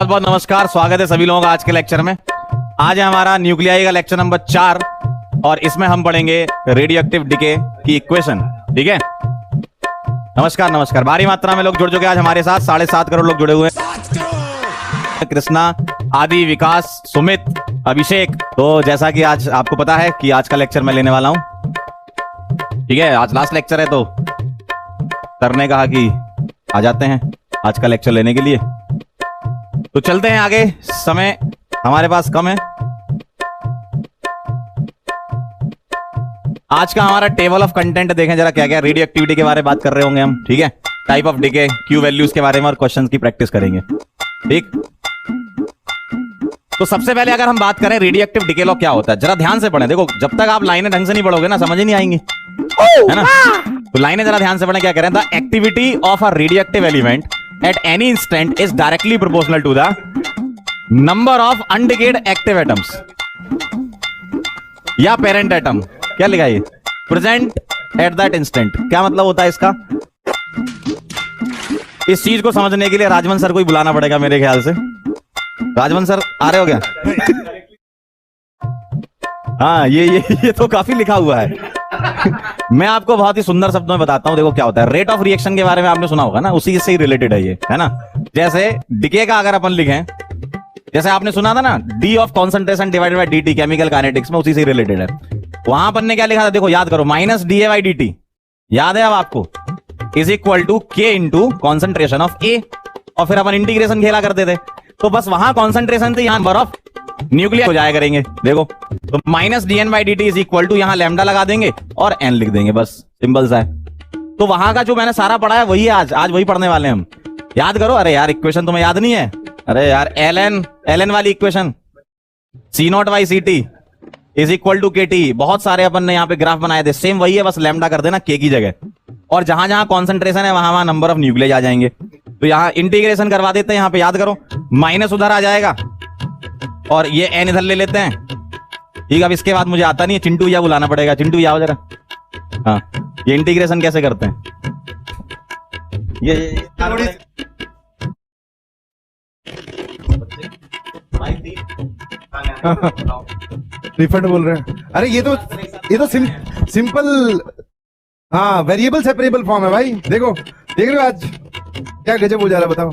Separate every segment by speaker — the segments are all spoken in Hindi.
Speaker 1: बहुत बहुत नमस्कार, स्वागत है सभी लोगों का आज के लेक्चर में। आज है हमारा न्यूक्लियाई का लेक्चर नंबर 4 और इसमें हम पढ़ेंगे रेडियो एक्टिव डिके की इक्वेशन। ठीक है, नमस्कार नमस्कार। भारी मात्रा में लोग जुड़ चुके हैं आज हमारे साथ, 7.5 करोड़ लोग जुड़े हुए हैं। कृष्णा, आदि, विकास, सुमित, अभिषेक। तो जैसा कि आज आपको पता है कि आज का लेक्चर मैं लेने वाला हूं। ठीक है, आज लास्ट लेक्चर है तो सर ने कहा कि आ जाते हैं आज का लेक्चर लेने के लिए। तो चलते हैं आगे, समय हमारे पास कम है। आज का हमारा टेबल ऑफ कंटेंट देखें जरा, क्या क्या रेडियो एक्टिविटी के बारे में बात कर रहे होंगे हम। ठीक है, type of decay, Q values के बारे में और क्वेश्चंस की प्रैक्टिस करेंगे। ठीक, तो सबसे पहले अगर हम बात करें रेडियो एक्टिव डिके लॉ क्या होता है, जरा ध्यान से पढ़ें। देखो, जब तक आप लाइनें ढंग से नहीं पढ़ोगे ना, समझ ही नहीं आएंगी, है ना। तो लाइनें जरा ध्यान से पढ़ें। क्या कह रहे हैं, the activity of a radio active element at any instant is directly proportional to the number of undecayed active atoms या parent atom। क्या लिखा है present at that instant? क्या मतलब होता है इसका? इस चीज को समझने के लिए राजवन सर को ही बुलाना पड़ेगा मेरे ख्याल से। राजवन सर आ रहे हो क्या? हाँ, ये तो काफी लिखा हुआ है। मैं आपको बहुत ही सुंदर शब्दों में बताता हूं। देखो क्या होता है, रेट ऑफ रिएक्शन के बारे में आपने सुना होगा ना, उसी से ही रिलेटेड है ये, है ना। जैसे डिके का अगर अपन लिखें, जैसे आपने सुना था ना, D of concentration divided by DT chemical kinetics में, उसी से ही रिलेटेड है। वहां अपन ने क्या लिखा था, देखो याद करो, minus D A by D T, याद है अब आपको, इज इक्वल टू के इंटू कॉन्सेंट्रेशन ऑफ ए। और फिर अपन इंटीग्रेशन खेला करते थे, तो बस वहां कॉन्सेंट्रेशन थी, यहां नंबर ऑफ न्यूक्लियर हो जाया करेंगे। देखो, तो minus D N by D T is equal to, यहां लैम्डा लगा देंगे और एन लिख देंगे, बस सिंपल सा है। तो वहां का जो मैंने सारा पढ़ा है वही है आज वही पढ़ने वाले हैं हम। याद करो। अरे यार, इक्वेशन तुम्हें याद नहीं है? अरे यार, एल एन वाली equation, C not by C T is equal to K T. बहुत सारे अपन ने यहाँ पे ग्राफ बनाए थे, सेम वही है, बस लैम्डा कर देना के की जगह। और जहां जहां कॉन्सेंट्रेशन है वहां वहां नंबर ऑफ न्यूक्लियस आ जाएंगे। तो यहाँ इंटीग्रेशन करवा देते हैं, यहाँ पे याद करो, माइनस उधर आ जाएगा और ये एन इधर ले लेते हैं। ठीक, अब इसके बाद मुझे आता नहीं है, चिंटू या बुलाना पड़ेगा। चिंटू या जरा। हाँ, ये इंटीग्रेशन कैसे करते हैं? ये
Speaker 2: रिफंड बोल रहे हैं। अरे ये तो सिंपल, हाँ, वेरिएबल सेपरेबल फॉर्म है भाई। देखो देख रहे हो आज क्या गजब हो जा रहा है, बताओ।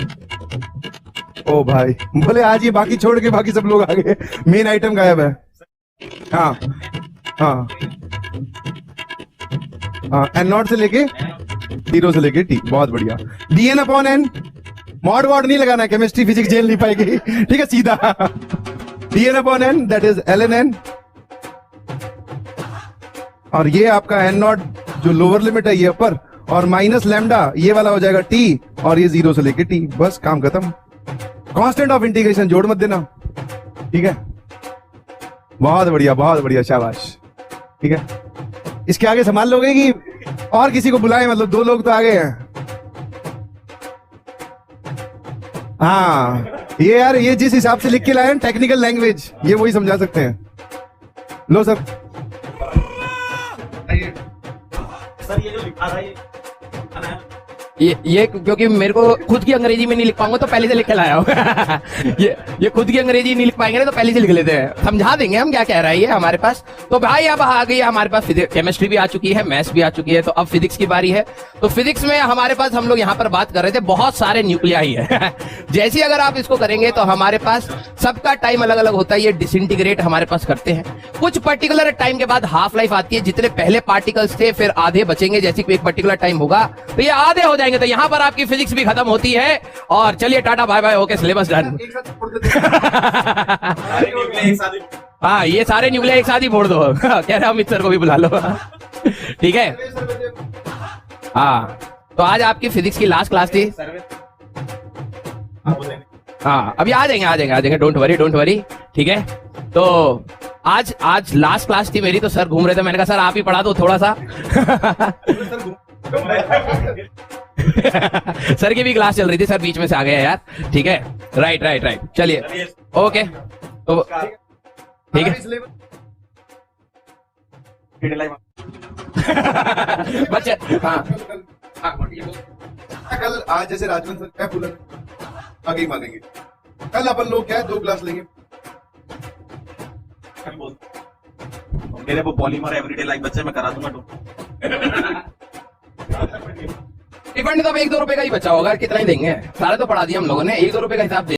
Speaker 2: ओ भाई, बोले आज ये बाकी छोड़ के बाकी सब लोग आ गए, मेन आइटम गायब है। हाँ हाँ हाँ, एन नॉट से लेके 0 से लेके टी, बहुत बढ़िया। D N upon N, mod वॉड नहीं लगाना, केमिस्ट्री फिजिक्स झेल नहीं पाएगी। ठीक है, सीधा D N upon N, that is L N N. और ये आपका एन नॉट जो लोअर लिमिट है ये अपर, और माइनस लैम्डा ये वाला हो जाएगा टी, और ये 0 से लेके टी, बस काम खत्म। कांस्टेंट ऑफ इंटीग्रेशन जोड़ मत देना। ठीक है, बहुत बढ़िया, शाबाश। ठीक है, इसके आगे संभाल लोगे कि और किसी को बुलाएं? मतलब 2 लोग तो आ गए हैं। हाँ, ये यार, ये जिस हिसाब से लिख के लाए हैं टेक्निकल लैंग्वेज, ये वही समझा सकते हैं। लो सर,
Speaker 1: ये जो लिखा था
Speaker 3: ये क्योंकि मेरे को खुद की अंग्रेजी में नहीं लिख पाऊंगा तो पहले से लिख के लाया हूँ। ये खुद की अंग्रेजी नहीं लिख पाएंगे ना, तो पहले से लिख लेते हैं, समझा देंगे हम क्या कह रहा है ये हमारे पास। तो भाई अब आ गई हमारे पास केमिस्ट्री भी आ चुकी है, मैथ्स भी आ चुकी है, तो अब फिजिक्स की बारी है। तो फिजिक्स में हमारे पास, हम लोग यहाँ पर बात कर रहे थे, बहुत सारे न्यूक्लियाई है। जैसे अगर आप इसको करेंगे तो हमारे पास सबका टाइम अलग अलग होता है, ये डिसइंटीग्रेट हमारे पास करते हैं। कुछ पर्टिकुलर टाइम के बाद हाफ लाइफ आती है, जितने पहले पार्टिकल्स थे फिर आधे बचेंगे, जैसे एक पर्टिकुलर टाइम होगा तो ये आधे हो जाएंगे। तो यहाँ पर आपकी फिजिक्स भी खत्म होती है। और चलिए tata bye bye, okay, syllabus done. हाँ, ये सारे न्यूक्लियर एक साथ ही फोड़ दो। कह रहे अमित सर को भी बुला लो। ठीक है, हाँ। तो आज आपकी फिजिक्स की लास्ट क्लास थी। हाँ, अभी आ जाएंगे, डोंट वरी। ठीक है, तो आज लास्ट क्लास थी मेरी, तो सर घूम रहे थे, मैंने कहा सर आप ही पढ़ा दो थोड़ा सा। सर की भी क्लास चल रही थी, सर बीच में से आ गया यार। ठीक है, राइट, चलिए, ओके, तो ठीक है। बच्चे, हाँ,
Speaker 2: कल आज जैसे राजवन सर क्या आगे ही मानेंगे। कल अपन लोग क्या है 2 क्लास लेंगे।
Speaker 1: मेरे वो पॉलीमर एवरीडे लाइफ बच्चे मैं करा दूंगा तो।
Speaker 3: रिफंड तो अब 1-2 रुपए का ही बचा होगा, कितना ही देंगे, सारा तो पढ़ा दिया हम लोगों ने, 1-2 रुपए का हिसाब